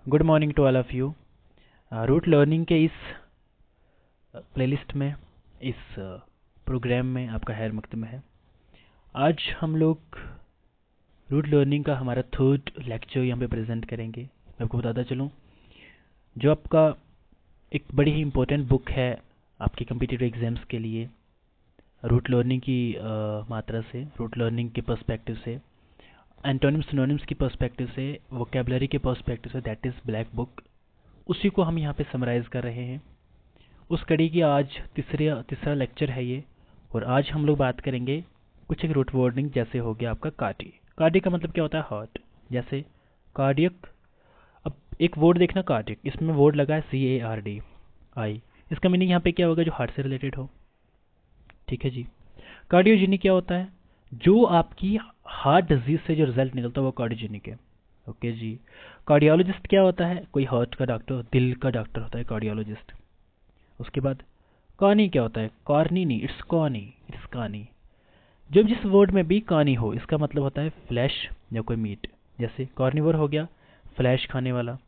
Good morning to all of you. Root learning के इस playlist में, इस प्रोग्राम में आपका खैर मकदम है। आज हम लोग रूट लर्निंग का हमारा थर्ड लेक्चर यहाँ पे प्रेजेंट करेंगे। मैं आपको बताता चलूँ, जो आपका एक बड़ी ही इम्पोर्टेंट बुक है आपके कम्पिटिटिव एग्जाम्स के लिए, रूट लर्निंग की मात्रा से, रूट लर्निंग के पर्सपेक्टिव से, एंटोनिम्स सिनोनिम्स की पर्सपेक्टिव से, वोकेबलरी के पर्सपेक्टिव से, दैट इज़ ब्लैक बुक। उसी को हम यहाँ पे समराइज़ कर रहे हैं। उस कड़ी की आज तीसरा लेक्चर है ये, और आज हम लोग बात करेंगे कुछ एक रूट वर्डिंग, जैसे हो गया आपका कार्डी। कार्डी का मतलब क्या होता है? हार्ट। जैसे कार्डियक, अब एक वर्ड देखना कार्डियक, इसमें वर्ड लगा है CARDI। इसका मीनिंग यहाँ पे क्या होगा? जो हार्ट से रिलेटेड हो। ठीक है जी। कार्डियोजेनिक क्या होता है? जो आपकी हार्ट डिजीज से जो रिजल्ट निकलता है वो कार्डियोजेनिक है। ओके जी। कार्डियोलॉजिस्ट क्या होता है? कोई हार्ट का डॉक्टर, दिल का डॉक्टर होता है कार्डियोलॉजिस्ट। उसके बाद कॉर्नी क्या होता है? कॉर्नी नहीं, इट्स कॉर्नी, इट्स कॉर्नी। जब जिस वर्ड में भी कॉर्नी हो, इसका मतलब होता है फ्लैश या कोई मीट। जैसे कॉर्निवर हो गया, फ्लैश खाने वाला।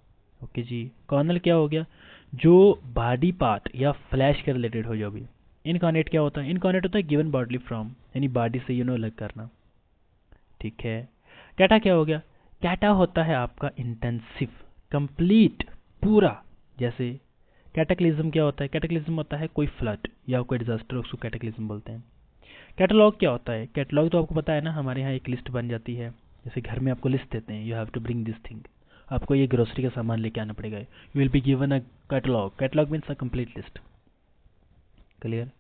ओके जी। कॉर्नल क्या हो गया? जो बॉडी पार्ट या फ्लैश के रिलेटेड हो जो भी। इनकॉर्नेट क्या होता है? इनकॉर्नेट होता है गिवन बॉडली फ्रॉम, यानी बॉडी से अलग करना। ठीक है। कैटा क्या हो गया? कैटा होता है आपका इंटेंसिव, कंप्लीट, पूरा। जैसे कैटेक्लिज्म क्या होता है? कैटेक्लिज्म होता है कोई फ्लड या कोई डिजास्टर, उसको कैटेक्लिज्म बोलते हैं। कैटलॉग क्या होता है? कैटलॉग तो आपको पता है ना, हमारे यहाँ एक लिस्ट बन जाती है। जैसे घर में आपको लिस्ट देते हैं, you have to bring this thing, आपको ये ग्रोसरी का सामान लेके आना पड़ेगा। You will be given a catalogue. Catalogue means a complete list. Clear.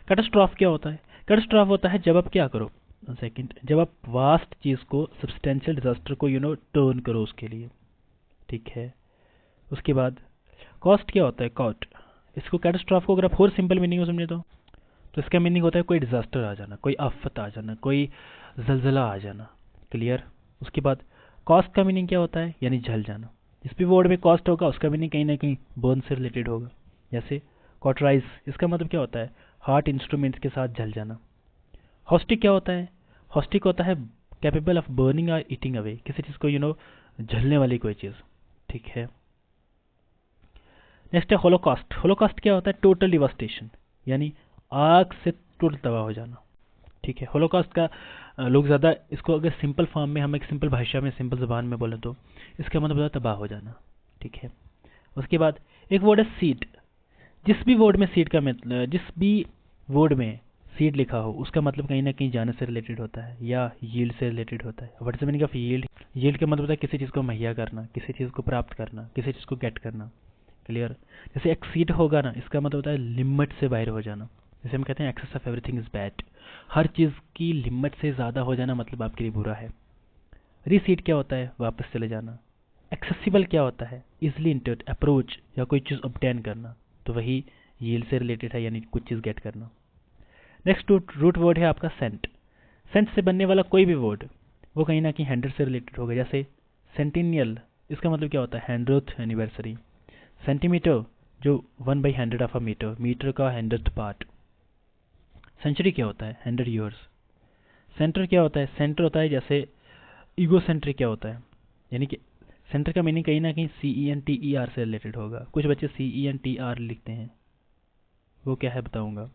Catastrophe क्या होता है? कैटास्ट्रॉफ होता है जब आप क्या करो, सेकंड, जब आप वास्ट चीज को, सब्सटेंशियल डिजास्टर को टर्न करो उसके लिए। ठीक है। उसके बाद कॉस्ट क्या होता है? कॉट। इसको कैटास्ट्रॉफ को अगर आप और सिंपल मीनिंग में समझे तो इसका मीनिंग होता है कोई डिजास्टर आ जाना, कोई आफत आ जाना, कोई जलजला आ जाना। क्लियर। उसके बाद कॉस्ट का मीनिंग क्या होता है? यानी जल जाना। जिस भी वर्ड में कॉस्ट होगा उसका मीनिंग कहीं ना कहीं बर्न से रिलेटेड होगा। जैसे कॉटराइज, इसका मतलब क्या होता है? हार्ट इंस्ट्रूमेंट्स के साथ जल जाना। हॉस्टिक क्या होता है? हॉस्टिक होता है कैपेबल ऑफ बर्निंग और ईटिंग अवे, किसी चीज को जलने वाली कोई चीज। ठीक है। नेक्स्ट है होलोकॉस्ट। होलोकॉस्ट क्या होता है? टोटल डिवास्टेशन, यानी आग से टोटल तबाह हो जाना। ठीक है। होलोकॉस्ट का लोग ज़्यादा इसको अगर सिंपल फॉर्म में, हम एक सिंपल भाषा में, सिंपल ज़बान में बोलें तो इसका मतलब होता है तबाह हो जाना। ठीक है। उसके बाद एक वर्ड है सीड। जिस भी वर्ड में सीड का मतलब, जिस भी वर्ड में सीड लिखा हो उसका मतलब कहीं ना कहीं जाने से रिलेटेड होता है या यील्ड से रिलेटेड होता है। What is the meaning of yield? Yield का मतलब होता है किसी चीज़ को मुहैया करना, किसी चीज़ को प्राप्त करना, किसी चीज़ को गेट करना। क्लियर। जैसे एक्सीड होगा ना, इसका मतलब होता है लिमिट से बाहर हो जाना। जैसे हम कहते हैं excess of everything is bad, हर चीज़ की लिमिट से ज़्यादा हो जाना मतलब आपके लिए बुरा है। रिसीड क्या होता है? वापस चले जाना। एक्सेसिबल क्या होता है? इजिली इंटर्ड, अप्रोच या कोई चीज़ ऑब्टेन करना, तो वही यील्ड से रिलेटेड है, यानी कुछ चीज़ गेट करना। नेक्स्ट रूट वर्ड है आपका सेंट। सेंट से बनने वाला कोई भी वर्ड वो कहीं ना कहीं 100 से रिलेटेड होगा। जैसे सेंटिनियल, इसका मतलब क्या होता है? 100th anniversary. सेंटीमीटर, जो 1/100 ऑफ अ मीटर, मीटर का 100th पार्ट। सेंचुरी क्या होता है? 100 ईयर्स। सेंटर क्या होता है? सेंटर होता है, जैसे ईगो सेंट्रिक क्या होता है, यानी कि सेंटर का मीनिंग कहीं ना कहीं CENTER से रिलेटेड होगा। कुछ बच्चे CENTR लिखते हैं, वो क्या है बताऊंगा।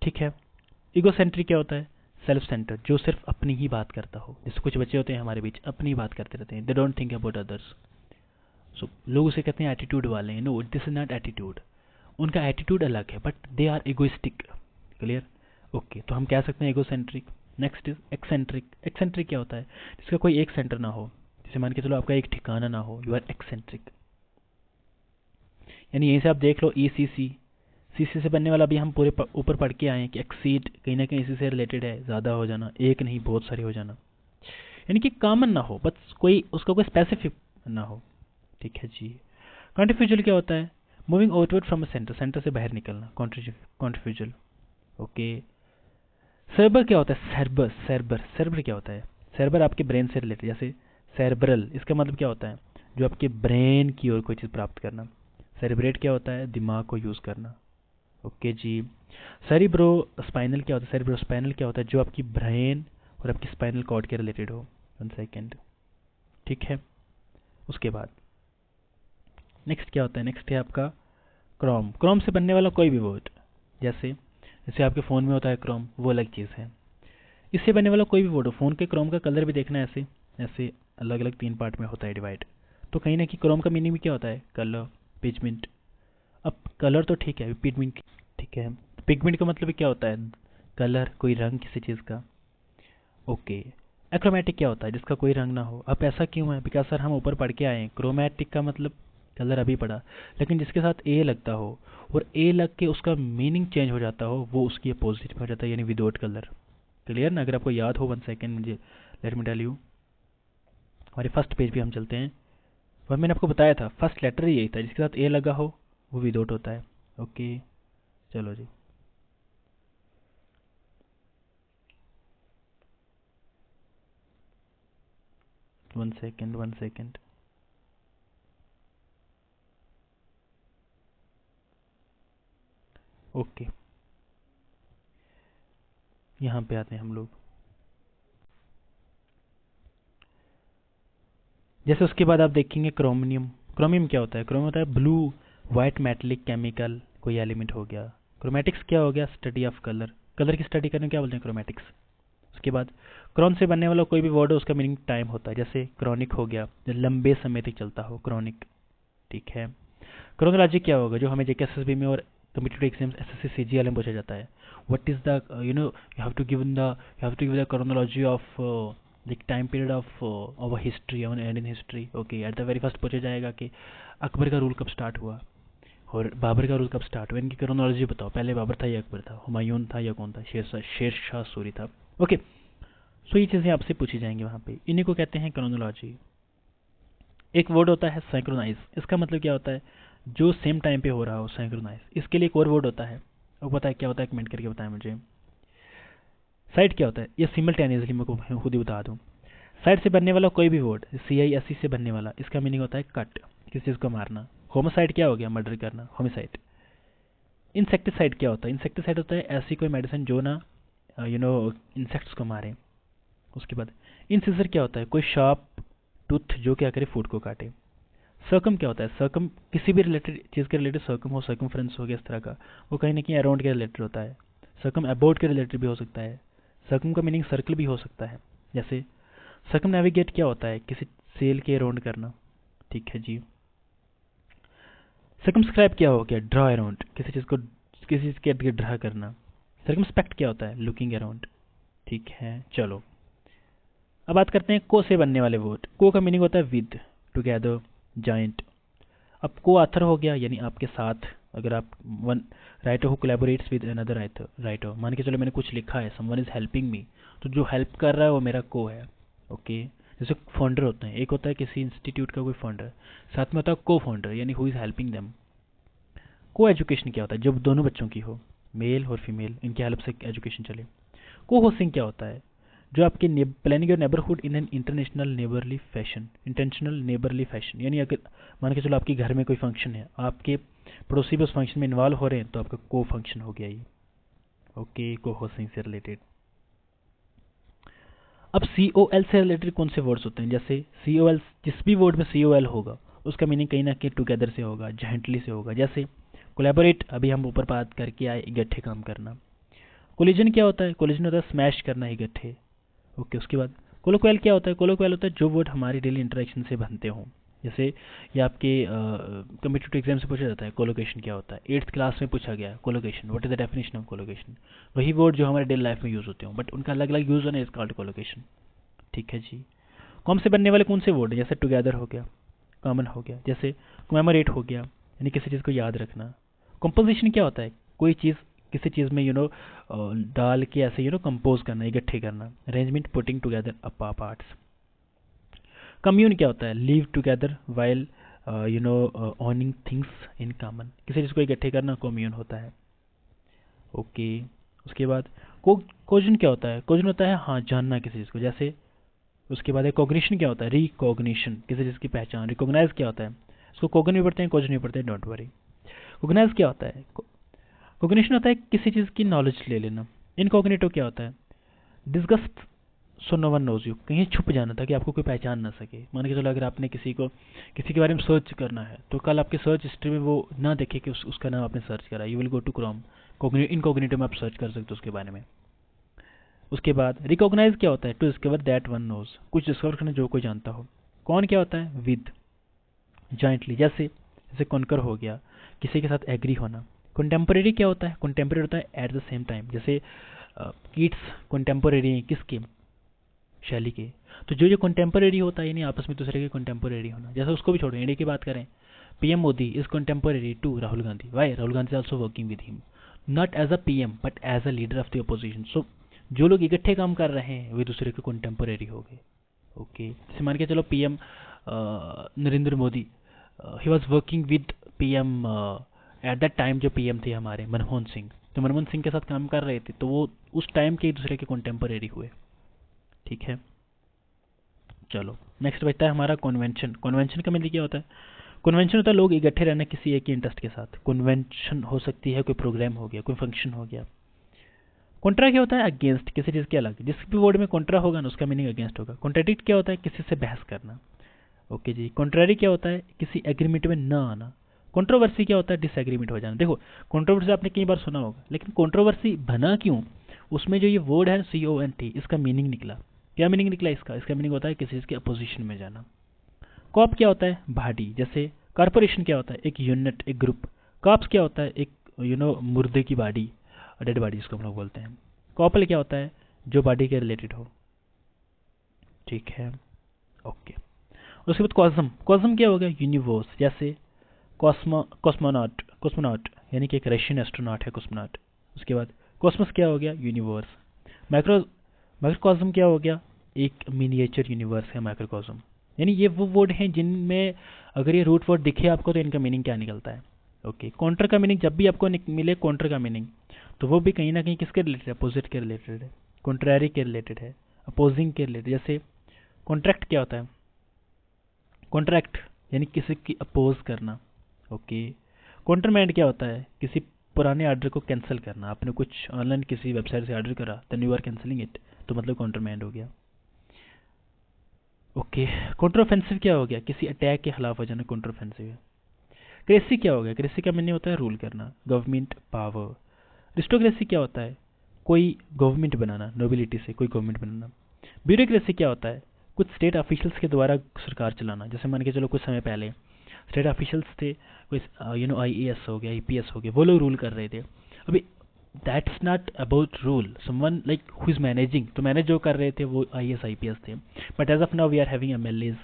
ठीक है। ईगो सेंट्रिक क्या होता है? सेल्फ सेंटर, जो सिर्फ अपनी ही बात करता हो। जैसे कुछ बच्चे होते हैं हमारे बीच, अपनी बात करते रहते हैं, they don't think about others. So लोग उसे कहते हैं एटीट्यूड वाले। No, this is not attitude. उनका एटीट्यूड अलग है, but they are egoistic. Clear. Okay, तो हम कह सकते हैं egocentric. Next is eccentric. Eccentric क्या होता है? जिसका कोई एक सेंटर ना हो, जैसे मान के चलो आपका एक ठिकाना ना हो, यू आर एक्सेंट्रिक। यानी यहीं से आप देख लो ECC, CC से बनने वाला भी हम पूरे ऊपर पढ़ के आए हैं कि एक्सीड कहीं ना कहीं इसी से रिलेटेड है, ज़्यादा हो जाना, एक नहीं बहुत सारे हो जाना, यानी कि कॉमन ना हो, बस कोई उसका कोई स्पेसिफिक ना हो। ठीक है जी। कॉन्ट्रीफ्यूजल क्या होता है? Moving outward from centre, centre से बाहर निकलना, कॉन्ट्रीफ्यूजल। ओके। सर्बर क्या होता है? सर्बर, सर्बर, सर्बर क्या होता है? सर्बर आपके ब्रेन से रिलेटेड। जैसे सेरेब्रल, इसका मतलब क्या होता है? जो आपके ब्रेन की ओर कोई चीज़ प्राप्त करना। सेरेब्रेट क्या होता है? दिमाग को यूज़ करना। ओके जी। सेरिब्रो स्पाइनल क्या होता है? सेरिब्रो स्पाइनल क्या होता है? जो आपकी ब्रेन और आपकी स्पाइनल कॉर्ड के रिलेटेड हो। 1 सेकेंड। ठीक है। उसके बाद नेक्स्ट क्या होता है, नेक्स्ट है आपका क्रोम। क्रोम से बनने वाला कोई भी वर्ड, जैसे जैसे आपके फ़ोन में होता है क्रोम, वो अलग चीज़ है। इससे बनने वाला कोई भी वर्ड हो, फ़ोन के क्रोम का कलर भी देखना है, ऐसे ऐसे अलग अलग 3 पार्ट में होता है डिवाइड। तो कहीं ना कहीं क्रोम का मीनिंग भी क्या होता है, कलर, पिगमेंट। अब कलर तो ठीक है, पिगमेंट ठीक है। पिगमेंट का मतलब क्या होता है, कलर, कोई रंग किसी चीज़ का। ओके। एक्रोमेटिक क्या होता है, जिसका कोई रंग ना हो। अब ऐसा क्यों है, बिकॉज सर हम ऊपर पढ़ के आए हैं क्रोमैटिक का मतलब कलर अभी पढ़ा, लेकिन जिसके साथ ए लगता हो और ए लग के उसका मीनिंग चेंज हो जाता हो, वो उसकी अपोजिट में हो जाता है, यानी विदाउट कलर। क्लियर ना, अगर आपको याद हो 1 सेकेंड मुझे, लेट मी टेल यू। हमारे फर्स्ट पेज पे हम चलते हैं, वह मैंने आपको बताया था फर्स्ट लेटर ही यही था, जिसके साथ ए लगा हो वो विदाउट होता है। ओके, चलो जी। 1 सेकेंड 1 सेकेंड। ओके, यहाँ पे आते हैं हम लोग। जैसे उसके बाद आप देखेंगे क्रोमियम। क्रोमियम क्या होता है, क्रोमियम होता है ब्लू वाइट मेटेलिक केमिकल कोई एलिमेंट हो गया। क्रोमेटिक्स क्या हो गया, स्टडी ऑफ कलर। कलर की स्टडी करने को क्या बोलते हैं, क्रोमेटिक्स। उसके बाद क्रोन से बनने वाला कोई भी वर्ड हो, उसका मीनिंग टाइम होता है, जैसे क्रॉनिक हो गया, जो लंबे समय तक चलता हो, क्रॉनिक। ठीक है। क्रोनोलॉजी क्या होगा, जो हमें जेकेएसएसबी में और कम्पिटिटिव एग्जाम्स एसएससी सीजीएल में पूछा जाता है। What is the you have to give the chronology of the time period of our history, our Indian history. Okay, at the very first पूछा जाएगा कि अकबर का रूल कब स्टार्ट हुआ और बाबर का रूल कब स्टार्ट हुआ, इनकी क्रोनोलॉजी बताओ, पहले बाबर था या अकबर था, हुमायून था या कौन था, शेर शाह सूरी था। ओके, सो ये चीज़ें आपसे पूछी जाएंगी वहाँ पे, इन्हीं को कहते हैं क्रोनोलॉजी। एक वर्ड होता है सिंक्रोनाइज, इसका मतलब क्या होता है, जो सेम टाइम पे हो रहा हो, सिंक्रोनाइज। इसके लिए एक और वर्ड होता है, वो पता है क्या होता है, कमेंट करके बताएं मुझे। साइड क्या होता है, ये सिमल्टेनियसली मैं को खुद ही बता दूं। साइड से बनने वाला कोई भी वर्ड, CISE से बनने वाला, इसका मीनिंग होता है कट, किसी चीज़ को मारना। होमोसाइड क्या हो गया, मर्डर करना, होमिसाइड। इंसेक्टिसाइड क्या होता है, इंसेक्टिसाइड होता है ऐसी कोई मेडिसिन जो ना इंसेक्ट्स को मारे। उसके बाद इंसिजर क्या होता है, कोई शार्प टूथ जो क्या करे, फूड को काटे। सर्कम क्या होता है, सर्कम किसी भी रिलेटेड चीज़ के रिलेटेड सर्कम हो, सर्कमफ्रेंस हो गया इस तरह का, वो कहीं ना कहीं अराउंड के रिलेटेड होता है। सर्कम अबाउट के रिलेटेड भी हो सकता है। सर्कम का मीनिंग सर्कल भी हो सकता है। जैसे सर्कम नेविगेट क्या होता है, किसी सेल के अराउंड करना। ठीक है जी। सर्कमस्क्राइब क्या हो गया, ड्रा अराउंड, किसी चीज़ को किसी चीज़ के ड्रा करना। सर्कमस्पेक्ट क्या होता है, लुकिंग अराउंड। ठीक है, चलो अब बात करते हैं को से बनने वाले वर्ड। को का मीनिंग होता है विद, टुगेदर, जॉइंट। अब को आथर हो गया, यानी आपके साथ। अगर आप one writer who collaborates with another writer, मान के चलो मैंने कुछ लिखा है, समवन इज हेल्पिंग मी, तो जो हेल्प कर रहा है वो मेरा को है। ओके, जैसे फाउंडर होते हैं, एक होता है किसी इंस्टीट्यूट का कोई फाउंडर, साथ में होता है को फाउंडर, यानी हु इज हेल्पिंग देम। को एजुकेशन क्या होता है, जब दोनों बच्चों की हो, मेल और फीमेल, इनकी हेल्प से एजुकेशन चले। को होस्टिंग क्या होता है, जो आपके planning your neighbourhood in an international neighbourly fashion, intentional neighbourly fashion, यानी अगर मान के चलो आपके घर में कोई फंक्शन है, आपके पड़ोसी भी उस फंक्शन में इन्वॉल्व हो रहे हैं, तो आपका को फंक्शन हो गया ये। ओके, को होस्टिंग से रिलेटेड। अब COL से रिलेटेड कौन से वर्ड्स होते हैं, जैसे COL, जिस भी वर्ड में COL होगा उसका मीनिंग कहीं ना कहीं टुगेदर से होगा, जॉइंटली से होगा। जैसे कोलैबोरेट, अभी हम ऊपर बात करके आए, इकट्ठे काम करना। कोलिजन क्या होता है, कोलिजन होता है स्मैश करना, इकट्ठे। ओके, उसके बाद कोलोक्वल क्या होता है, कोलोक्वल होता है जो वर्ड हमारे डेली इंटरेक्शन से बनते हों। जैसे ये आपके कम्पिटिटिव एग्जाम से पूछा जाता है, कोलोकेशन क्या होता है, 8th क्लास में पूछा गया collocation, what is the definition of collocation. वही वर्ड जो हमारे डेली लाइफ में यूज होते हो, बट उनका अलग अलग यूज होना इज कॉल्ड कोलोकेशन। ठीक है जी। कॉम से बनने वाले कौन से वर्ड हैं, जैसे टुगेदर हो गया, कॉमन हो गया, जैसे कमेमोरेट हो गया, यानी किसी चीज़ को याद रखना। कंपोजिशन क्या होता है, कोई चीज़ किसी चीज़ में डाल के ऐसे कंपोज करना, इकट्ठे करना। अरेंजमेंट, पुटिंग टुगेदर अ पार्ट्स। कम्यून क्या होता है, live together while ऑनिंग things in common, किसी चीज़ को इकट्ठे करना कम्यून होता है। ओके, उसके बाद कोजन क्या होता है, कोजन होता है हाँ जानना किसी चीज़ को, जैसे उसके बाद कॉग्निशन क्या होता है, रिकॉग्निशन, किसी चीज़ की पहचान। रिकॉग्नाइज क्या होता है, इसको कोगन भी पढ़ते हैं, कोजन भी पढ़ते हैं, डोंट वरी। कोगनाइज क्या होता है, कोग्निशन होता है किसी चीज़ की नॉलेज ले लेना। इनकॉग्निटो क्या होता है, disgust so no one knows you, कहीं छुप जाना ताकि आपको कोई पहचान ना सके। मान के चलो अगर आपने किसी के बारे में सर्च करना है तो कल आपके सर्च हिस्ट्री में वो ना देखे कि उसका नाम आपने सर्च करा। You will go to Chrome, incognito में आप सर्च कर सकते हो उसके बारे में। उसके बाद रिकॉग्नाइज क्या होता है? To discover that one knows, कुछ डिस्कवर करना जो कोई जानता हो। कौन क्या होता है? विद, जॉइंटली, जैसे कॉन्कर हो गया, किसी के साथ एग्री होना। कंटेम्परेरी क्या होता है? कंटेम्परेरी होता है एट द सेम टाइम, जैसे किड्स कंटेम्परेरी हैं किसके? शैली के। तो जो कंटेम्परेरी होता है यानी आपस में दूसरे के कंटेम्परेरी होना। जैसे उसको भी छोड़ो, इंडिया की बात करें, PM Modi is contemporary to Rahul Gandhi. Why? Rahul Gandhi is also working with him, not as a PM but as a leader of the opposition. So जो लोग इकट्ठे काम कर रहे हैं वे दूसरे के कंटेम्परेरी हो गए। ओके, जैसे मान के चलो PM Narendra Modi, he was working with PM at that time, जो पीएम थे हमारे मनमोहन सिंह, तो मनमोहन सिंह के साथ काम कर रहे थे, तो वो उस टाइम के एक दूसरे के कंटेम्परेरी हुए। ठीक है, चलो नेक्स्ट बचता है हमारा कन्वेंशन। कन्वेंशन का मतलब क्या होता है? कन्वेंशन होता है लोग इकट्ठे रहना किसी एक ही इंटरेस्ट के साथ। कन्वेंशन हो सकती है कोई प्रोग्राम हो गया, कोई फंक्शन हो गया। कॉन्ट्रा क्या होता है? अगेंस्ट, किसी चीज़ के अलग। जिस भी वर्ड में कॉन्ट्रा होगा ना उसका मीनिंग अगेंस्ट होगा। कॉन्ट्राडिक्ट क्या होता है? किसी से बहस करना। ओके जी। कॉन्ट्रारी क्या होता है? किसी एग्रीमेंट में न आना। कंट्रोवर्सी क्या होता है? डिसएग्रीमेंट हो जाना। देखो कंट्रोवर्सी आपने कई बार सुना होगा, लेकिन कंट्रोवर्सी बना क्यों? उसमें जो ये वर्ड है CONT, इसका मीनिंग निकला। क्या मीनिंग निकला इसका? इसका मीनिंग होता है किसी चीज़ के अपोजिशन में जाना। कॉप क्या होता है? बॉडी। जैसे कॉर्पोरेशन क्या होता है? एक यूनिट, एक ग्रुप। कॉप्स क्या होता है? एक मुर्दे की बॉडी, डेड बॉडी जिसको हम लोग बोलते हैं। कॉपल क्या होता है? जो बॉडी के रिलेटेड हो। ठीक है, ओके। उसके बाद कॉस्म। कॉस्म क्या हो गया? यूनिवर्स। जैसे कॉस्मोनॉट, कॉस्मोनॉट यानी कि एक रशियन एस्ट्रोनॉट है कॉस्मोनॉट। उसके बाद कॉस्मस क्या हो गया? यूनिवर्स। माइक्रोकॉस्म क्या हो गया? एक मिनिएचर यूनिवर्स है माइक्रोकॉस्म। यानी ये वो वर्ड हैं जिनमें अगर ये रूट वर्ड दिखे आपको तो इनका मीनिंग क्या निकलता है। ओके, काउंटर का मीनिंग जब भी आपको मिले काउंटर का मीनिंग, तो वो भी कहीं ना कहीं किसके रिलेटेड है? अपोजिट के रिलेटेड है, कॉन्ट्रैरी के रिलेटेड है, अपोजिंग के रिलेटेड। जैसे कॉन्ट्रैक्ट क्या होता है? कॉन्ट्रैक्ट यानी किसी की अपोज करना। ओके, काउंटरमैंड क्या होता है? किसी पुराने ऑर्डर को कैंसिल करना। आपने कुछ ऑनलाइन किसी वेबसाइट से ऑर्डर करा, then you are cancelling it, तो मतलब काउंटरमैंड हो गया। ओके, काउंटरऑफेंसिव क्या हो गया? किसी अटैक के खिलाफ हो जाना काउंटरऑफेंसिव है। क्रेसी क्या हो गया? क्रेसी का मीनिंग होता है रूल करना, गवर्नमेंट पावर। रिस्टोक्रेसी क्या होता है? कोई गवर्नमेंट बनाना, नोबिलिटी से कोई गवर्नमेंट बनाना। ब्यूरोक्रेसी क्या होता है? कुछ स्टेट ऑफिशियल्स के द्वारा सरकार चलाना। जैसे मान के चलो कुछ समय पहले स्टेट ऑफिशियल्स थे, कोई IAS हो गया, IPS हो गया, वो लोग रूल कर रहे थे। अभी that's not about rule, someone like who is managing, तो मैनेज जो कर रहे थे वो IAS IPS थे। But as of now we are having MLAs,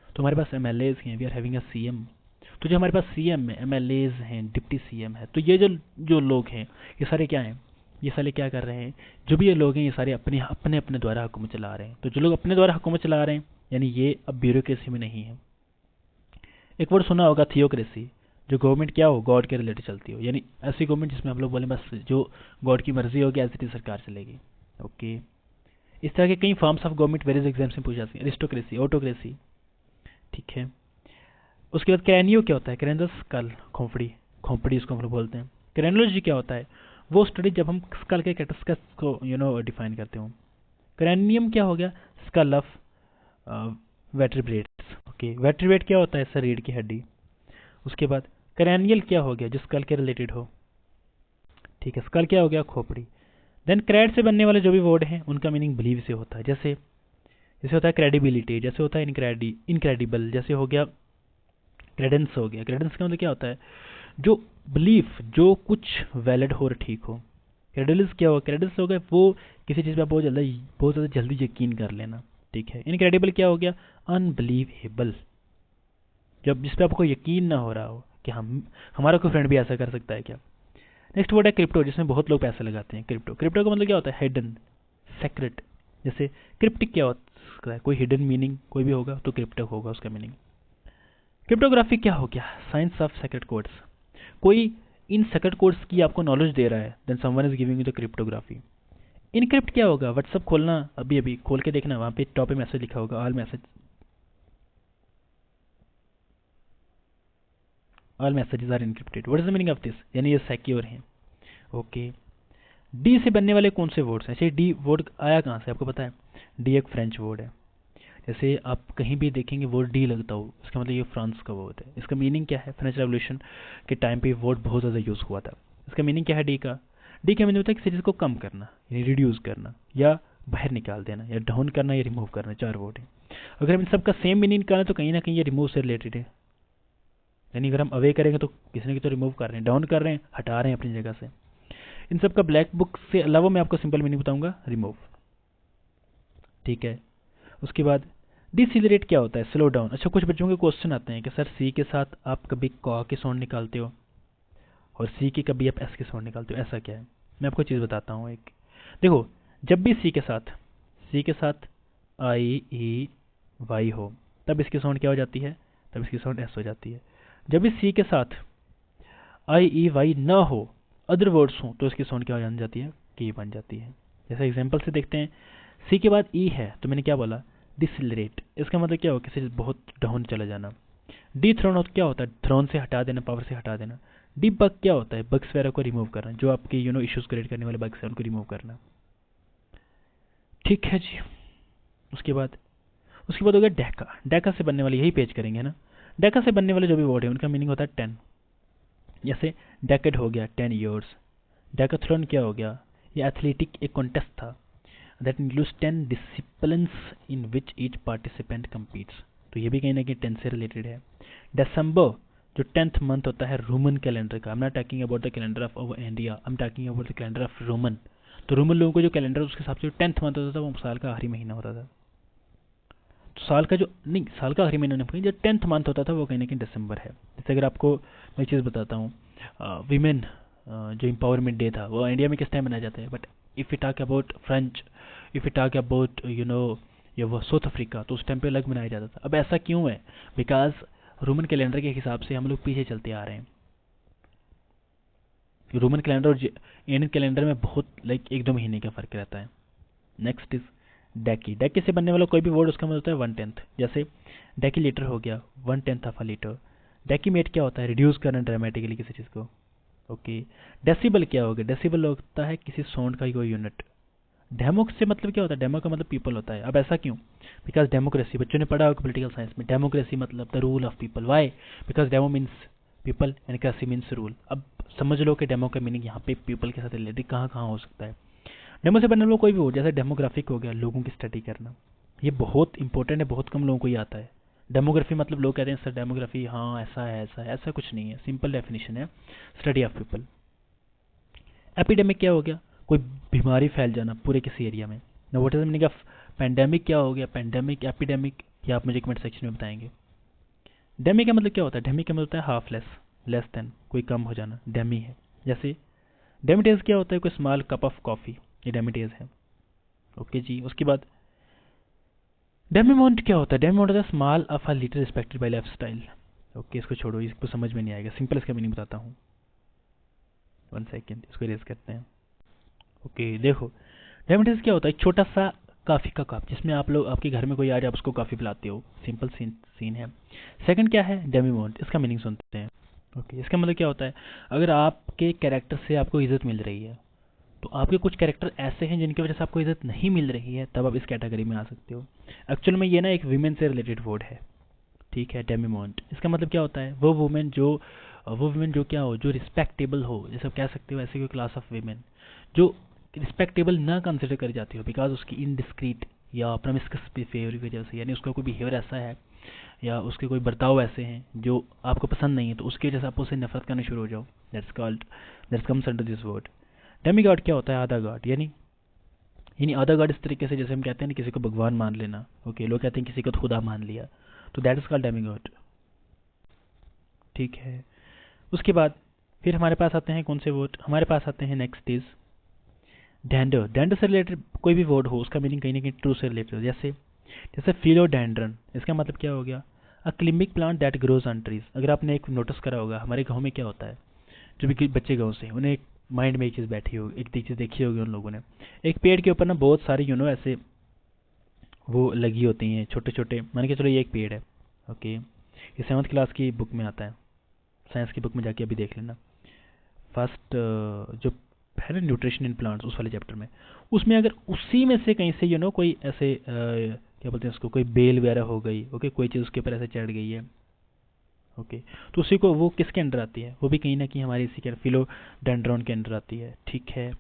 तो हमारे पास MLAs हैं, we are having a CM। तो जो हमारे पास CM है, MLAs हैं, डिप्टी CM है, तो ये जो लोग हैं ये सारे क्या हैं? ये सारे क्या कर रहे हैं? जो भी ये लोग हैं ये सारे अपने अपने अपने द्वारा हुकूमत चला रहे हैं। तो जो लोग अपने द्वारा हुकूमत चला रहे हैं यानी ये अब ब्यूरोक्रेसी में नहीं है। एक वर्ड सुना होगा थियोक्रेसी, जो गवर्नमेंट क्या हो? गॉड के रिलेटेड चलती हो, यानी ऐसी गवर्नमेंट जिसमें हम लोग बोले बस जो गॉड की मर्जी होगी ऐसी सरकार चलेगी। ओके, इस तरह के कई forms of government various exam में पूछ जाती है। Aristocracy, autocracy. ठीक है, उसके बाद क्रैनियो क्या होता है? क्रैनियस स्कल, खोपड़ी, खोपड़ी इसको हम लोग बोलते हैं। क्रैनियोलॉजी क्या होता है? वो स्टडी जब हम स्कल के कैरेक्टर्स को डिफाइन करते हो। क्रैनियम क्या हो गया? Skull of vertebrates. Okay, vertebrate क्या होता है? सर रीढ़ की हड्डी। उसके बाद क्रैनियल क्या हो गया? जो स्कल के रिलेटेड हो। ठीक है, स्कल क्या हो गया? खोपड़ी। देन क्रेड से बनने वाले जो भी वर्ड हैं उनका मीनिंग बिलीव से होता है। जैसे होता है क्रेडिबिलिटी, जैसे होता है इनक्रेडिबल, जैसे हो गया क्रेडेंस हो गया। क्रेडेंस का मतलब क्या होता है? जो बिलीफ, जो कुछ वैलिड हो और ठीक हो। क्रेडिल्स क्या हो? क्रेडिल्स हो गया वो किसी चीज़ पर बहुत ज़्यादा जल्दी यकीन कर लेना। ठीक है, इनक्रेडिबल क्या हो गया? अनबिलीवेबल, जब जिस पे आपको यकीन ना हो रहा हो कि हमारा कोई फ्रेंड भी ऐसा कर सकता है क्या। नेक्स्ट वर्ड है क्रिप्टो, जिसमें बहुत लोग पैसे लगाते हैं। क्रिप्टो का मतलब क्या होता है? Hidden, secret. जैसे क्रिप्टिक क्या होता है? कोई हिडन मीनिंग कोई भी होगा तो क्रिप्टिक होगा उसका मीनिंग। क्रिप्टोग्राफी क्या हो गया? Science of secret codes. कोई इन सेक्रेट कोड्स की आपको नॉलेज दे रहा है, then someone is giving you the cryptography. Encrypt क्या होगा? व्हाट्सअप खोलना, अभी अभी खोल के देखना, वहाँ पे टॉप पे मैसेज लिखा होगा all messages are encrypted. What is the meaning of this? यानी ये सिक्योर हैं। ओके, डी से बनने वाले कौन से वर्ड्स हैं? अच्छा, डी वर्ड आया कहाँ से आपको पता है? डी एक फ्रेंच वर्ड है। जैसे आप कहीं भी देखेंगे वर्ड डी लगता हो, इसका मतलब ये फ्रांस का वर्ड है। इसका मीनिंग क्या है? फ्रेंच रेवोल्यूशन के टाइम पे वर्ड बहुत ज़्यादा यूज़ हुआ था। इसका मीनिंग क्या है डी का? डी का मीनिंग होता है किसी चीज़ को कम करना, यानी रिड्यूस करना, या बाहर निकाल देना, या डाउन करना, या रिमूव करना। 4 वर्ड है। अगर हम इन सबका सेम मीनिंग निकालें तो कहीं ना कहीं ये रिमूव से रिलेटेड है। यानी अगर हम अवे करेंगे तो किसी न किसी तो रिमूव कर रहे हैं, डाउन कर रहे हैं, हटा रहे हैं अपनी जगह से। इन सब का ब्लैक बुक से अलावा मैं आपको सिंपल मीनिंग बताऊंगा, रिमूव। ठीक है। उसके बाद डिसिलरेट क्या होता है? Slow down. अच्छा, कुछ बच्चों के क्वेश्चन आते हैं कि सर सी के साथ आप कभी क के साउंड निकालते हो और सी के कभी आप एस के साउंड निकालते हो, ऐसा क्या है? मैं आपको चीज़ बताता हूँ एक। देखो, जब भी सी के साथ आई ई वाई हो तब इसकी साउंड क्या हो जाती है? तब इसकी साउंड एस हो जाती है। जब भी सी के साथ आई ई वाई ना हो, अदर वर्ड्स हो, तो इसकी साउंड क्या हो जाती है? के बन जाती है। जैसे एग्जांपल से देखते हैं, सी के बाद ई है तो मैंने क्या बोला? डिसिलरेट। इसका मतलब क्या हो? किसी चीज़ बहुत डाउन चला जाना। डी थ्रोन क्या होता है? थ्रोन से हटा देना, पावर से हटा देना। डी बग क्या होता है? बग्स वगैरह को रिमूव करना, जो आपके इश्यूज क्रिएट करने वाले बग्स हैं उनको रिमूव करना। ठीक है जी। उसके बाद हो गया डेका। डेका से बनने वाले, यही पेज करेंगे ना। डेका से बनने वाले जो भी वर्ड है उनका मीनिंग होता है 10। जैसे डेकेड हो गया 10 ईयर्स। डेकाथलॉन क्या हो गया? ये एथलेटिक एक कॉन्टेस्ट था that includes 10 disciplines in which each participant competes. तो ये भी कहीं ना कहीं 10 से रिलेटेड है। दिसंबर जो 10th मंथ होता है रोमन कैलेंडर का। I am not talking about the calendar of our India, I am talking about the calendar of Roman. तो रोमन लोगों को जो कैलेंडर उसके हिसाब से 10th मंथ होता था वो साल का आखिरी महीना होता था। तो साल का आखिरी महीना नहीं, जो 10th मंथ होता था वो कहीं ना कहीं दिसंबर है। जैसे अगर आपको मैं चीज़ बताता हूँ, वीमेन जो एम्पावरमेंट डे था वो इंडिया में किस टाइम मनाया जाता है? But if you talk about French, if you talk about ये वो साउथ अफ्रीका, तो उस टाइम पे अलग मनाया जाता था। अब ऐसा क्यों है? बिकॉज रोमन कैलेंडर के हिसाब से हम लोग पीछे चलते आ रहे हैं। रोमन कैलेंडर और इंडियन कैलेंडर में बहुत लाइक 1-2 महीने का फर्क रहता है। Next is डेकी। डेकी से बनने वाला कोई भी वर्ड उसका मतलब होता है 1/10। जैसे डेकी लीटर हो गया 1/10 ऑफ अ लीटर। डेकीमेट क्या होता है? रिड्यूस करना ड्रामेटिकली किसी चीज़ को। ओके। डेसिबल क्या हो गया? डेसिबल होता है किसी साउंड का कोई यूनिट। डेमो से मतलब क्या होता है? डेमो का मतलब पीपल होता है। अब ऐसा क्यों? बिकॉज डेमोक्रेसी, बच्चों ने पढ़ा होगा पॉलिटिकल साइंस में, डेमोक्रेसी मतलब the rule of people. Why? Because demo means people and cracy means rule. अब समझ लो कि डेमो का मीनिंग यहाँ पे पीपल के साथ रिलेटेड कहाँ कहाँ हो सकता है। डेमो से बनने वाला कोई भी हो, जैसे डेमोग्राफिक हो गया, लोगों की स्टडी करना। ये बहुत इंपॉर्टेंट है, बहुत कम लोगों को ये आता है। डेमोग्राफी मतलब लोग कहते हैं सर डेमोग्राफी, हाँ ऐसा है ऐसा है, ऐसा कुछ नहीं है, सिंपल डेफिनेशन है, स्टडी ऑफ पीपल। एपिडेमिक क्या हो गया? कोई बीमारी फैल जाना पूरे किसी एरिया में। ना what is the meaning of pandemic क्या हो गया? पैंडेमिक, एपिडेमिक, ये आप मुझे कमेंट सेक्शन में बताएंगे। डेमी का मतलब क्या होता है? डेमी का मतलब होता है हाफ लेस, लेस देन, कोई कम हो जाना, डेमी है। जैसे डेमिटेज क्या होता है? कोई स्मॉल कप ऑफ कॉफी, ये डेमिटेज है। ओके जी। उसके बाद डेमीमाउंट क्या होता है? डेमीमाउंट होता है small of a litre respected by life style. Okay, इसको छोड़ो, इसको समझ में नहीं आएगा, सिंपल इसका मीनिंग बताता हूँ। 1 सेकेंड, इसको इरेज करते हैं। ओके देखो, डेमिटेज क्या होता है? एक छोटा सा कॉफ़ी का कप, जिसमें आप लोग, आपके घर में कोई आ जाए आप उसको कॉफ़ी पिलाते हो, सिंपल सीन है। सेकंड क्या है? डेमीमाउंट। इसका मीनिंग सुनते हैं। ओके, इसका मतलब क्या होता है? अगर आपके कैरेक्टर से आपको इज्जत मिल रही है, तो आपके कुछ कैरेक्टर ऐसे हैं जिनकी वजह से आपको इज्जत नहीं मिल रही है, तब आप इस कैटेगरी में आ सकते हो। एक्चुअल में ये ना एक वीमेन से रिलेटेड वर्ड है। ठीक है, डेमीमाउंट। इसका मतलब क्या होता है? वो वुमेन जो क्या हो, जो रिस्पेक्टेबल हो, जैसे आप कह सकते हो ऐसे कोई क्लास ऑफ वीमेन जो रिस्पेक्टेबल ना कंसिडर करी जाती हो बिकॉज उसकी इनडिस्क्रीट या प्रमिस्कस बिहेवियर की वजह से, यानी उसका कोई बिहेवियर ऐसा है या उसके कोई बर्ताव ऐसे हैं जो आपको पसंद नहीं है, तो उसकी वजह से आप उससे नफरत करना शुरू हो जाओ। That's comes under this word. Demi God क्या होता है? आधा गॉड, यानी आधा गॉड इस तरीके से जैसे हम कहते हैं ना किसी को भगवान मान लेना। ओके, लोग कहते हैं किसी को खुदा मान लिया, तो that is called Demi God. ठीक है। उसके बाद फिर हमारे पास आते हैं कौन से वर्ड? हमारे पास आते हैं नेक्स्ट इज डेंडर। डेंडर से रिलेटेड कोई भी वर्ड हो उसका मीनिंग कहीं ना कहीं ट्रू से रिलेटेड हो। जैसे फिलोडेंड्रन, इसका मतलब क्या हो गया? A climbing plant that grows on trees. अगर आपने एक नोटिस करा होगा, हमारे गाँव में क्या होता है, जो भी बच्चे गाँव से, उन्हें एक माइंड में एक चीज़ बैठी होगी, एक चीज़ देखी होगी उन लोगों ने। एक पेड़ के ऊपर ना बहुत सारी ऐसे वो लगी होती हैं छोटे छोटे, मान के चलो ये एक पेड़ है। ओके, ये 7th क्लास की बुक में आता है, साइंस की बुक में जाके अभी देख लेना। फर्स्ट जो है ना, न्यूट्रिशन इन प्लांट्स, उस वाले चैप्टर में, उसमें अगर उसी में से कहीं से कोई ऐसे क्या बोलते हैं उसको, कोई बेल वगैरह हो गई, ओके, कोई चीज़ उसके ऊपर ऐसे चढ़ गई है, ओके, तो उसी को वो किसके अंडर आती है, वो भी कहीं ना कहीं हमारे इसी के फिलोडेंड्रॉन के अंडर आती है, ठीक है।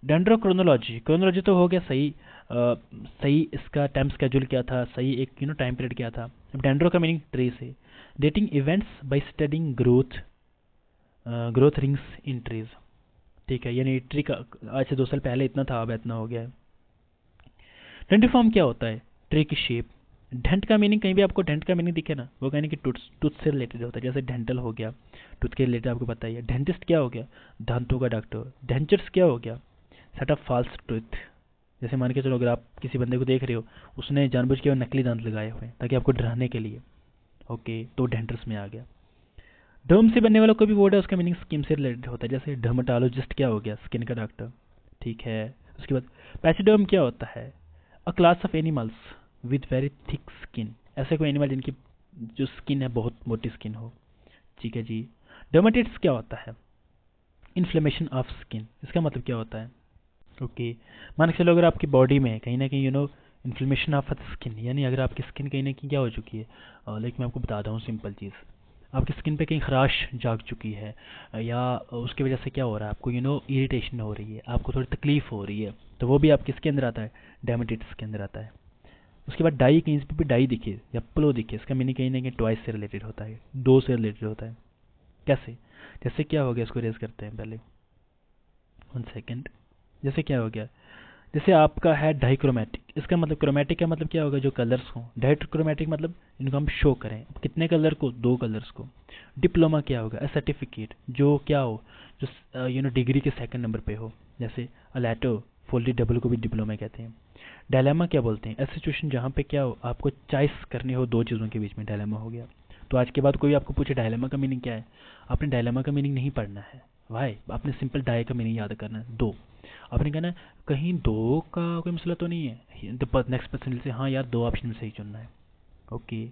डेंड्रोक्रोनोलॉजी, क्रोनोलॉजी तो हो गया सही, सही इसका टाइम स्केड्यूल क्या था, सही एक टाइम पीरियड क्या था। अब डेंड्रो का मीनिंग ट्री से, dating events by studying growth rings in trees, ठीक है, यानी ट्री का आज से 2 साल पहले इतना था, अब इतना हो गया है। डेंड्रिफॉर्म क्या होता है, ट्री की शेप। डेंट का मीनिंग, कहीं भी आपको डेंट का मीनिंग दिखे ना, वो कहने कि टूथ से रिलेटेड होता है, जैसे डेंटल हो गया, टूथ के रिलेटेड आपको पता ही है। डेंटिस्ट क्या हो गया, दांतों का डॉक्टर। डेंचर्स क्या हो गया, सेट ऑफ फॉल्स टूथ, जैसे मान के चलो अगर आप किसी बंदे को देख रहे हो, उसने जानबूझ के नकली दांत लगाए हुए हैं ताकि आपको डराने के लिए, ओके, तो डेंटर्स में आ गया। डर्म से बनने वाला कोई भी वर्ड है, उसका मीनिंग स्किन से रिलेटेड होता है, जैसे डर्मेटोलॉजिस्ट क्या हो गया, स्किन का डॉक्टर, ठीक है। उसके बाद पैचिडर्म क्या होता है, अ class of animals with very thick skin, ऐसे कोई एनिमल जिनकी जो स्किन है बहुत मोटी स्किन हो, ठीक है जी। डर्मेटिट्स क्या होता है, इन्फ्लेमेशन ऑफ स्किन, इसका मतलब क्या होता है, ओके, मान के चलो अगर आपकी बॉडी में कहीं ना कहीं इन्फ्लेमेशन ऑफ स्किन, यानी अगर आपकी स्किन कहीं ना कहीं क्या हो चुकी है, लाइक मैं आपको बताता हूँ सिंपल चीज़, आपकी स्किन पे कहीं खराश जाग चुकी है, या उसकी वजह से क्या हो रहा है, आपको इरिटेशन हो रही है, आपको थोड़ी तकलीफ हो रही है, तो वो भी आप किसके अंदर आता है, डर्मेटिटिस के अंदर आता है। उसके बाद डाई, कहीं पे भी डाई दिखे या प्लो दिखे, इसका मीनिंग कहीं ना कहीं ट्वाइस से रिलेटेड होता है, 2 से रिलेटेड होता है। कैसे, जैसे क्या हो गया, इसको रेज करते हैं पहले, 1 सेकेंड। जैसे क्या हो गया, जैसे आपका है डाइक्रोमेटिक, इसका मतलब क्रोमेटिक का मतलब क्या होगा, जो कलर्स हो, डाइक्रोमेटिक मतलब इनको हम शो करें, कितने कलर को, 2 कलर्स को। डिप्लोमा क्या होगा, अ सर्टिफिकेट, जो क्या हो, जो डिग्री के 2nd नंबर पे हो, जैसे अलेटो फोल्डेड डबल को भी डिप्लोमा कहते हैं। डायलेमा क्या बोलते हैं, ऐसी सिचुएशन जहाँ पे क्या हो, आपको चॉइस करनी हो 2 चीज़ों के बीच में, डायलेमा हो गया। तो आज के बाद कोई आपको पूछे डायलेमा का मीनिंग क्या है, आपने डायलेमा का मीनिंग नहीं पढ़ना है, वाई, आपने सिंपल डाई का मीनिंग याद करना है, 2। आपने कहना है कहीं 2 का कोई मसला तो नहीं है, नेक्स्ट पर्सन से हाँ यार 2 ऑप्शन में सही चुनना है, ओके।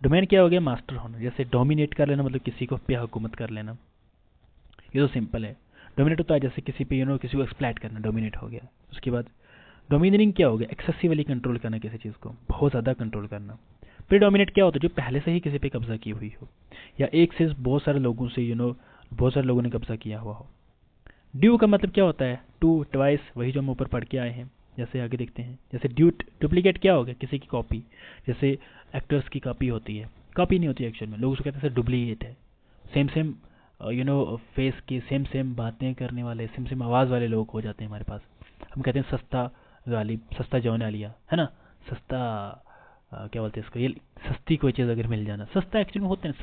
डोमेन क्या हो गया, मास्टर होना, जैसे डोमिनेट कर लेना मतलब किसी को पे हुकूमत कर लेना, ये तो सिंपल है। डोमिनेट होता है जैसे किसी पे किसी को एक्सप्लॉइट करना, डोमिनेट हो गया। उसके बाद डोमिनिंग क्या हो गया, एक्सेसिवली कंट्रोल करना, किसी चीज़ को बहुत ज़्यादा कंट्रोल करना। प्रीडोमिनेट क्या होता है, जो पहले से ही किसी पे कब्जा की हुई हो, या एक से बहुत सारे लोगों से बहुत सारे लोगों ने कब्जा किया हुआ हो। ड्यू का मतलब क्या होता है, टू, ट्वाइस, वही जो हम ऊपर पढ़ के आए हैं, जैसे आगे देखते हैं। जैसे डुप्लीकेट क्या हो गया, किसी की कॉपी, जैसे एक्टर्स की कॉपी होती है, कॉपी नहीं होती एक्चुअल में, लोग उसको कहते हैं डुप्लीकेट है। सेम सेम फेस के, सेम सेम बातें करने वाले, सेम सेम आवाज़ वाले लोग हो जाते हैं हमारे पास, हम कहते हैं सस्ता गालिब, सस्ता जौन लिया, है ना, सस्ता क्या बोलते हैं इसको, ये सस्ती कोई चीज़ अगर मिल जाना, सस्ता एक्चुअली में होते हैं,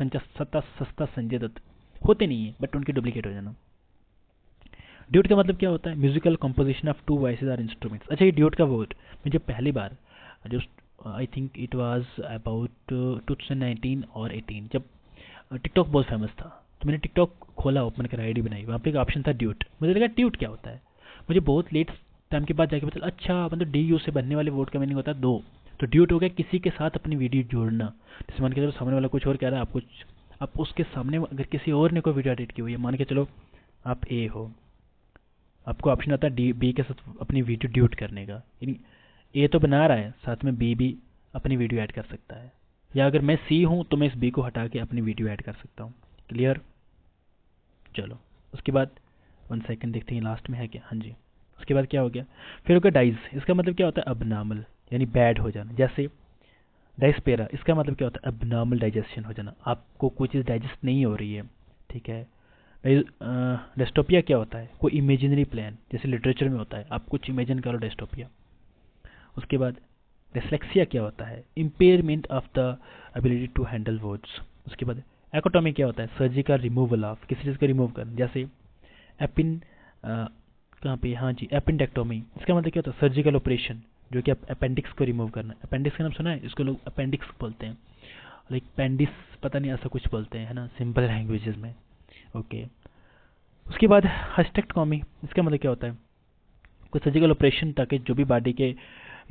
सस्ता संजय दत्त होते नहीं है, बट उनके डुप्लीकेट हो जाना। ड्यूट का मतलब क्या होता है, musical composition of 2 voices are instruments. अच्छा, ये ड्यूट का वर्ड मैं जब पहली बार, जो I think it was about 2019 और 18, जब टिकटॉक बहुत फेमस था, तो मैंने टिकटॉक खोला, ओपन करा, आईडी बनाई, वहाँ पे एक ऑप्शन था ड्यूट, मुझे लगा ड्यूट क्या होता है, मुझे बहुत लेट टाइम के बाद जाके पता, अच्छा मतलब डी यू से बनने वाले वर्ड का मीनिंग होता है 2, तो ड्यूट हो गया किसी के साथ अपनी वीडियो जोड़ना, जैसे मान के चलो सामने वाला कुछ और कह रहा है, आप कुछ, आप उसके सामने अगर किसी और ने कोई वीडियो एडिट की हुई है, मान के चलो आप ए हो, आपको ऑप्शन आता है बी के साथ अपनी वीडियो ड्यूट करने का, यानी ए तो बना रहा है, साथ में बी भी अपनी वीडियो ऐड कर सकता है, या अगर मैं सी हूँ तो मैं इस बी को हटा के अपनी वीडियो ऐड कर सकता हूँ। क्लियर, चलो उसके बाद 1 सेकंड देखते हैं लास्ट में है क्या, हाँ जी। उसके बाद क्या हो गया, फिर होगा डाइज, इसका मतलब क्या होता है, अबनॉर्मल, यानी बैड हो जाना, जैसे डाइस्पेरा, इसका मतलब क्या होता है, अबनॉर्मल डाइजेशन हो जाना, आपको कोई चीज़ डाइजेस्ट नहीं हो रही है, ठीक है। डेस्टोपिया क्या होता है, कोई इमेजिनरी प्लान, जैसे लिटरेचर में होता है, आप कुछ इमेजिन करो, डेस्टोपिया। उसके बाद डिसलेक्सिया क्या होता है, impairment of the ability to handle words. उसके बाद एकोटॉमी क्या होता है, सर्जिकल रिमूवल ऑफ, किसी चीज़ को रिमूव करना, जैसे एपिन कहाँ पे, हाँ जी, एपेंडेक्टोमी, इसका मतलब क्या होता है, सर्जिकल ऑपरेशन, जो कि अपेंडिक्स को रिमूव करना। अपेंडिक्स का नाम सुना है, इसको लोग अपेंडिक्स बोलते हैं, लाइक पेंडिस, पता नहीं ऐसा कुछ बोलते हैं, है ना, सिंपल लैंग्वेजेस में, ओके। उसके बाद हास्टेक्टोमी, इसका मतलब क्या होता है, कोई सर्जिकल ऑपरेशन ताकि जो भी बॉडी के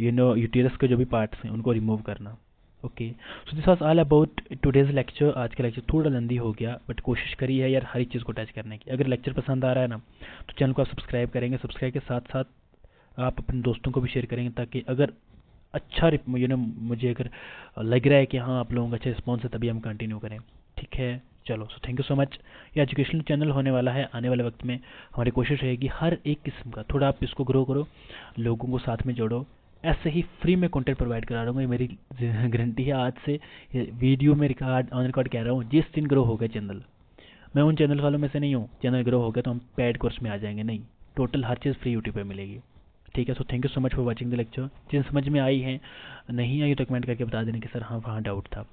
यूटेरस के जो भी पार्ट्स हैं उनको रिमूव करना। Okay, so this was all about today's lecture. आज का लेक्चर थोड़ा लंबी हो गया, बट कोशिश करी है यार हर एक चीज़ को टच करने की। अगर लेक्चर पसंद आ रहा है ना, तो चैनल को आप सब्सक्राइब करेंगे, सब्सक्राइब के साथ साथ आप अपने दोस्तों को भी शेयर करेंगे, ताकि अगर अच्छा मुझे अगर लग रहा है कि हाँ आप लोगों का अच्छा रिस्पॉन्स है, तभी हम कंटिन्यू करें। ठीक है, चलो, सो थैंक यू सो मच। ये एजुकेशनल चैनल होने वाला है आने वाले वक्त में। हमारी कोशिश रहेगी हर एक किस्म का थोड़ा आप इसको ग्रो करो, लोगों को साथ में जोड़ो। ऐसे ही फ्री में कंटेंट प्रोवाइड करा रहा हूँ, ये मेरी गारंटी है। आज से वीडियो में रिकॉर्ड ऑन रिकॉर्ड कह रहा हूँ, जिस दिन ग्रो हो गया चैनल, मैं उन चैनल वालों में से नहीं हूँ, चैनल ग्रो हो गया तो हम पेड कोर्स में आ जाएंगे, नहीं, टोटल हर चीज़ फ्री यूट्यूब पे मिलेगी। ठीक है, so thank you so much for watching the lecture. जिन समझ में आई है, नहीं आई तो कमेंट करके बता देने कि सर हाँ वहाँ डाउट था।